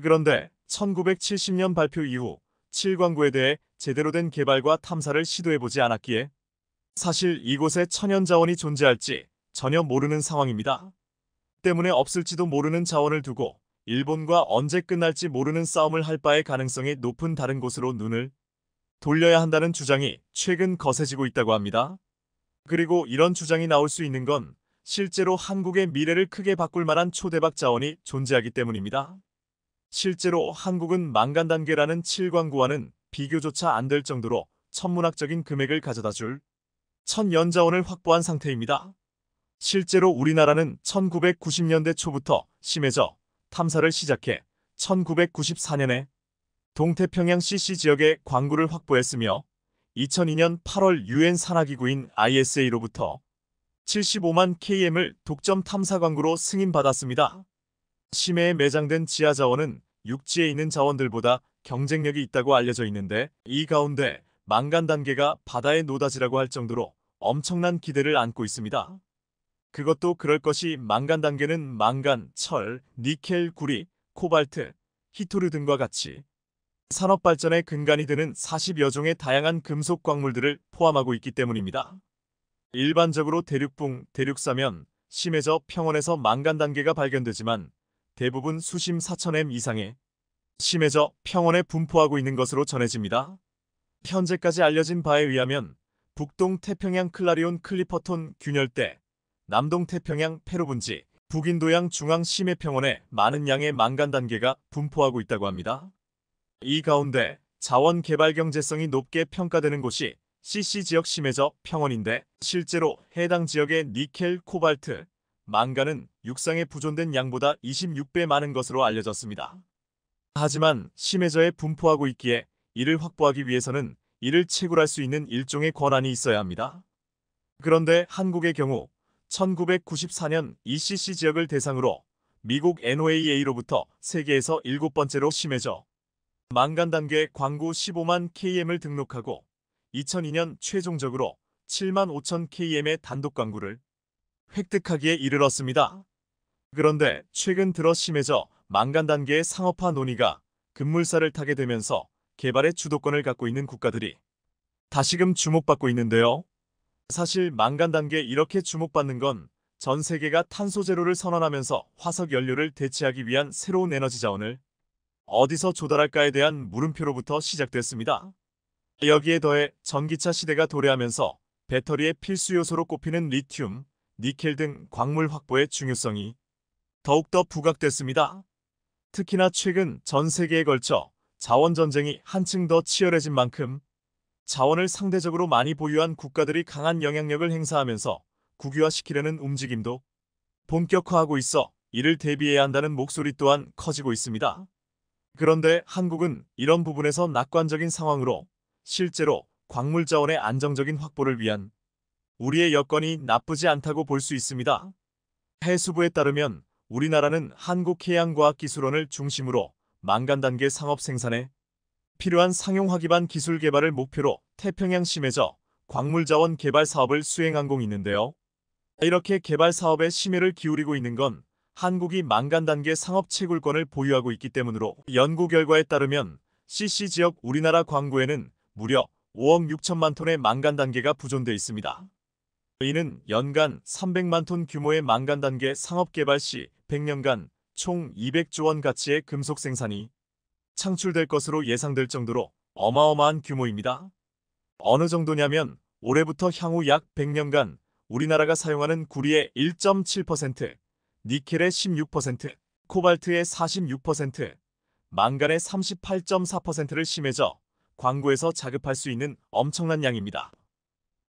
그런데 1970년 발표 이후 7광구에 대해 제대로 된 개발과 탐사를 시도해보지 않았기에 사실 이곳에 천연자원이 존재할지 전혀 모르는 상황입니다. 때문에 없을지도 모르는 자원을 두고 일본과 언제 끝날지 모르는 싸움을 할 바의 가능성이 높은 다른 곳으로 눈을 돌려야 한다는 주장이 최근 거세지고 있다고 합니다. 그리고 이런 주장이 나올 수 있는 건 실제로 한국의 미래를 크게 바꿀 만한 초대박 자원이 존재하기 때문입니다. 실제로 한국은 망간 단계라는 7광구와는 비교조차 안 될 정도로 천문학적인 금액을 가져다줄 천연자원을 확보한 상태입니다. 실제로 우리나라는 1990년대 초부터 심해져 탐사를 시작해 1994년에 동태평양 CC 지역에 광구를 확보했으며 2002년 8월 유엔 산하기구인 ISA로부터 75만 km을 독점 탐사 광구로 승인받았습니다. 심해에 매장된 지하 자원은 육지에 있는 자원들보다 경쟁력이 있다고 알려져 있는데, 이 가운데 망간 단계가 바다의 노다지라고 할 정도로 엄청난 기대를 안고 있습니다. 그것도 그럴 것이 망간 단계는 망간, 철, 니켈, 구리, 코발트, 히토류 등과 같이 산업 발전의 근간이 되는 40여 종의 다양한 금속 광물들을 포함하고 있기 때문입니다. 일반적으로 대륙붕, 대륙사면, 심해저 평원에서 망간 단계가 발견되지만 대부분 수심 4,000m 이상의 심해저 평원에 분포하고 있는 것으로 전해집니다. 현재까지 알려진 바에 의하면 북동 태평양 클라리온 클리퍼톤 균열대, 남동 태평양 페로분지, 북인도양 중앙 심해평원에 많은 양의 망간 단계가 분포하고 있다고 합니다. 이 가운데 자원 개발 경제성이 높게 평가되는 곳이 CC 지역 심해저 평원인데, 실제로 해당 지역의 니켈, 코발트, 망간은 육상에 부존된 양보다 26배 많은 것으로 알려졌습니다. 하지만 심해저에 분포하고 있기에 이를 확보하기 위해서는 이를 채굴할 수 있는 일종의 권한이 있어야 합니다. 그런데 한국의 경우 1994년 ECC 지역을 대상으로 미국 NOAA로부터 세계에서 7번째로 심해져 망간 단계 광구 15만 km을 등록하고 2002년 최종적으로 7만 5천 km의 단독 광구를 획득하기에 이르렀습니다. 그런데 최근 들어 심해져 망간 단계의 상업화 논의가 급물살을 타게 되면서 개발의 주도권을 갖고 있는 국가들이 다시금 주목받고 있는데요. 사실 망간 단계에 이렇게 주목받는 건 전 세계가 탄소 제로를 선언하면서 화석 연료를 대체하기 위한 새로운 에너지 자원을 어디서 조달할까에 대한 물음표로부터 시작됐습니다. 여기에 더해 전기차 시대가 도래하면서 배터리의 필수 요소로 꼽히는 리튬, 니켈 등 광물 확보의 중요성이 더욱더 부각됐습니다. 특히나 최근 전 세계에 걸쳐 자원 전쟁이 한층 더 치열해진 만큼 자원을 상대적으로 많이 보유한 국가들이 강한 영향력을 행사하면서 국유화시키려는 움직임도 본격화하고 있어 이를 대비해야 한다는 목소리 또한 커지고 있습니다. 그런데 한국은 이런 부분에서 낙관적인 상황으로 실제로 광물 자원의 안정적인 확보를 위한 우리의 여건이 나쁘지 않다고 볼 수 있습니다. 해수부에 따르면 우리나라는 한국해양과학기술원을 중심으로 망간 단계 상업 생산에 필요한 상용화 기반 기술 개발을 목표로 태평양 심해저 광물 자원 개발 사업을 수행하고 있는데요. 이렇게 개발 사업에 심혈을 기울이고 있는 건 한국이 망간 단계 상업 채굴권을 보유하고 있기 때문으로, 연구 결과에 따르면 CC 지역 우리나라 광구에는 무려 5억 6천만 톤의 망간 단계가 부존돼 있습니다. 이는 연간 300만 톤 규모의 망간 단계 상업 개발 시 100년간 총 200조 원 가치의 금속 생산이 창출될 것으로 예상될 정도로 어마어마한 규모입니다. 어느 정도냐면 올해부터 향후 약 100년간 우리나라가 사용하는 구리의 1.7%, 니켈의 16%, 코발트의 46%, 망간의 38.4%를 심해져 광구에서 자급할 수 있는 엄청난 양입니다.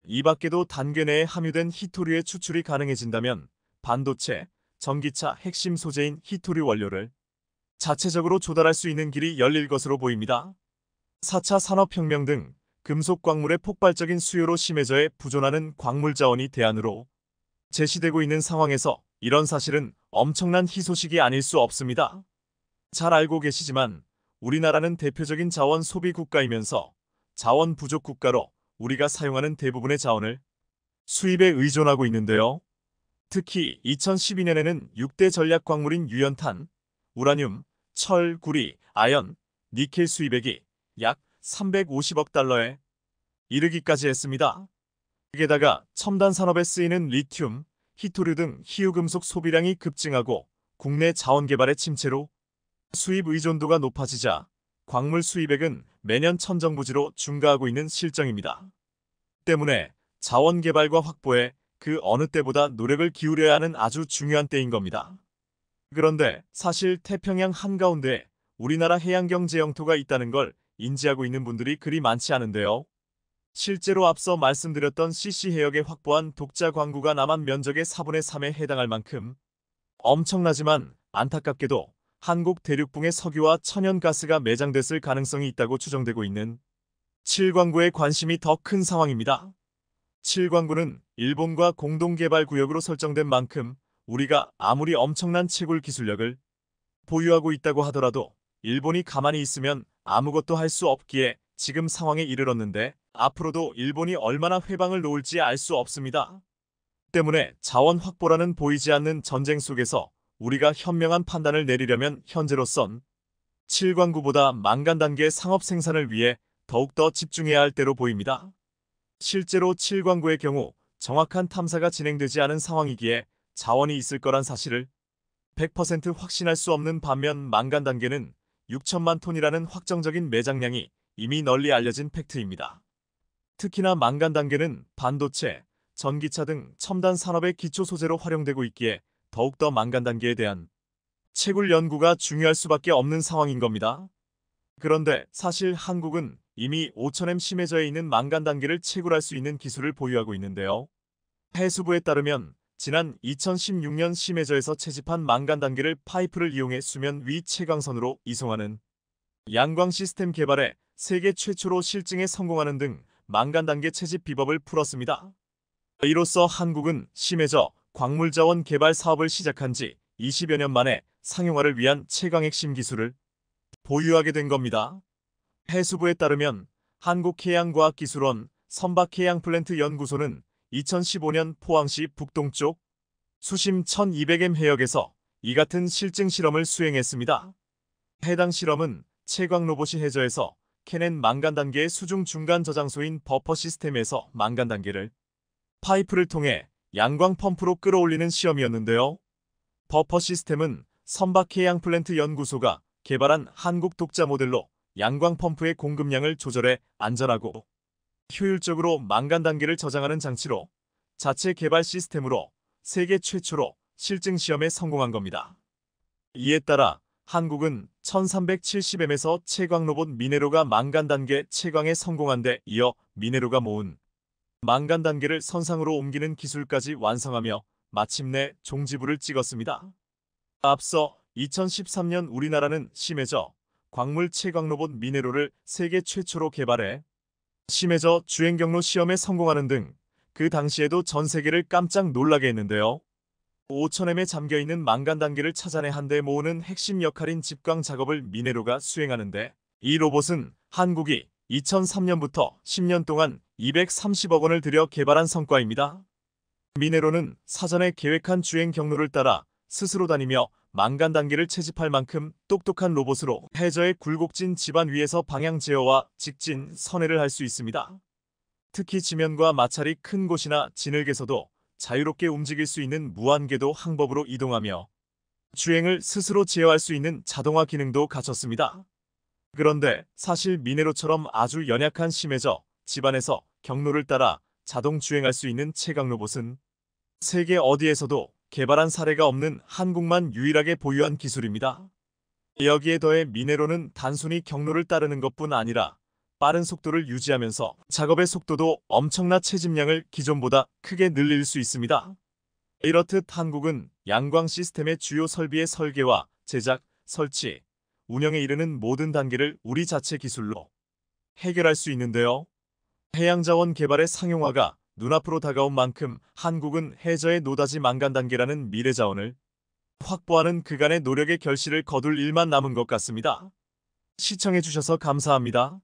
이 밖에도 단계 내에 함유된 히토류의 추출이 가능해진다면 반도체, 전기차 핵심 소재인 히토류 원료를 자체적으로 조달할 수 있는 길이 열릴 것으로 보입니다. 4차 산업혁명 등 금속 광물의 폭발적인 수요로 심해져에 부존하는 광물 자원이 대안으로 제시되고 있는 상황에서 이런 사실은 엄청난 희소식이 아닐 수 없습니다. 잘 알고 계시지만 우리나라는 대표적인 자원 소비 국가이면서 자원 부족 국가로 우리가 사용하는 대부분의 자원을 수입에 의존하고 있는데요. 특히 2012년에는 6대 전략 광물인 유연탄, 우라늄, 철, 구리, 아연, 니켈 수입액이 약 350억 달러에 이르기까지 했습니다. 게다가 첨단 산업에 쓰이는 리튬, 히토류 등 희유금속 소비량이 급증하고 국내 자원 개발의 침체로 수입 의존도가 높아지자 광물 수입액은 매년 천정부지로 증가하고 있는 실정입니다. 때문에 자원 개발과 확보에 그 어느 때보다 노력을 기울여야 하는 아주 중요한 때인 겁니다. 그런데 사실 태평양 한가운데에 우리나라 해양경제 영토가 있다는 걸 인지하고 있는 분들이 그리 많지 않은데요. 실제로 앞서 말씀드렸던 CC 해역에 확보한 독자 광구가 남한 면적의 4분의 3에 해당할 만큼 엄청나지만 안타깝게도 한국 대륙붕에 석유와 천연가스가 매장됐을 가능성이 있다고 추정되고 있는 7광구에 관심이 더 큰 상황입니다. 7광구는 일본과 공동개발구역으로 설정된 만큼 우리가 아무리 엄청난 채굴 기술력을 보유하고 있다고 하더라도 일본이 가만히 있으면 아무것도 할 수 없기에 지금 상황에 이르렀는데, 앞으로도 일본이 얼마나 회방을 놓을지 알 수 없습니다. 때문에 자원 확보라는 보이지 않는 전쟁 속에서 우리가 현명한 판단을 내리려면 현재로선 7광구보다 망간 단계 상업 생산을 위해 더욱더 집중해야 할 때로 보입니다. 실제로 7광구의 경우 정확한 탐사가 진행되지 않은 상황이기에 자원이 있을 거란 사실을 100% 확신할 수 없는 반면, 망간 단계는 6천만 톤이라는 확정적인 매장량이 이미 널리 알려진 팩트입니다. 특히나 망간 단계는 반도체, 전기차 등 첨단 산업의 기초 소재로 활용되고 있기에 더욱더 망간 단계에 대한 채굴 연구가 중요할 수밖에 없는 상황인 겁니다. 그런데 사실 한국은 이미 5000m 심해저에 있는 망간 단계를 채굴할 수 있는 기술을 보유하고 있는데요. 해수부에 따르면 지난 2016년 심해저에서 채집한 망간 단계를 파이프를 이용해 수면 위 채광선으로 이송하는 양광 시스템 개발에 세계 최초로 실증에 성공하는 등 망간 단계 채집 비법을 풀었습니다. 이로써 한국은 심해저 광물자원 개발 사업을 시작한 지 20여 년 만에 상용화를 위한 최강 핵심 기술을 보유하게 된 겁니다. 해수부에 따르면 한국해양과학기술원 선박해양플랜트 연구소는 2015년 포항시 북동쪽 수심 1200m 해역에서 이 같은 실증 실험을 수행했습니다. 해당 실험은 채광 로봇이 해저에서 캐낸 망간 단계의 수중 중간 저장소인 버퍼 시스템에서 망간 단계를 파이프를 통해 양광 펌프로 끌어올리는 시험이었는데요. 버퍼 시스템은 선박해양플랜트 연구소가 개발한 한국 독자 모델로 양광 펌프의 공급량을 조절해 안전하고 효율적으로 망간 단계를 저장하는 장치로 자체 개발 시스템으로 세계 최초로 실증 시험에 성공한 겁니다. 이에 따라 한국은 1370m에서 채광 로봇 미네로가 망간 단계 채광에 성공한 데 이어 미네로가 모은 망간 단계를 선상으로 옮기는 기술까지 완성하며 마침내 종지부를 찍었습니다. 앞서 2013년 우리나라는 심해저 광물 채광 로봇 미네로를 세계 최초로 개발해 심해저 주행 경로 시험에 성공하는 등 그 당시에도 전 세계를 깜짝 놀라게 했는데요. 5000m에 잠겨있는 망간 단계를 찾아내 한데 모으는 핵심 역할인 집광 작업을 미네로가 수행하는데 이 로봇은 한국이 2003년부터 10년 동안 230억 원을 들여 개발한 성과입니다. 미네로는 사전에 계획한 주행 경로를 따라 스스로 다니며 망간 단계를 채집할 만큼 똑똑한 로봇으로 해저의 굴곡진 지반 위에서 방향 제어와 직진, 선회를 할 수 있습니다. 특히 지면과 마찰이 큰 곳이나 진흙에서도 자유롭게 움직일 수 있는 무한궤도 항법으로 이동하며 주행을 스스로 제어할 수 있는 자동화 기능도 갖췄습니다. 그런데 사실 미네로처럼 아주 연약한 심해저 지반에서 경로를 따라 자동 주행할 수 있는 채광 로봇은 세계 어디에서도 개발한 사례가 없는 한국만 유일하게 보유한 기술입니다. 여기에 더해 미네로는 단순히 경로를 따르는 것뿐 아니라 빠른 속도를 유지하면서 작업의 속도도 엄청난 채집량을 기존보다 크게 늘릴 수 있습니다. 이렇듯 한국은 양광 시스템의 주요 설비의 설계와 제작, 설치, 운영에 이르는 모든 단계를 우리 자체 기술로 해결할 수 있는데요. 해양자원 개발의 상용화가 눈앞으로 다가온 만큼 한국은 해저의 노다지 망간 단계라는 미래자원을 확보하는 그간의 노력의 결실을 거둘 일만 남은 것 같습니다. 시청해주셔서 감사합니다.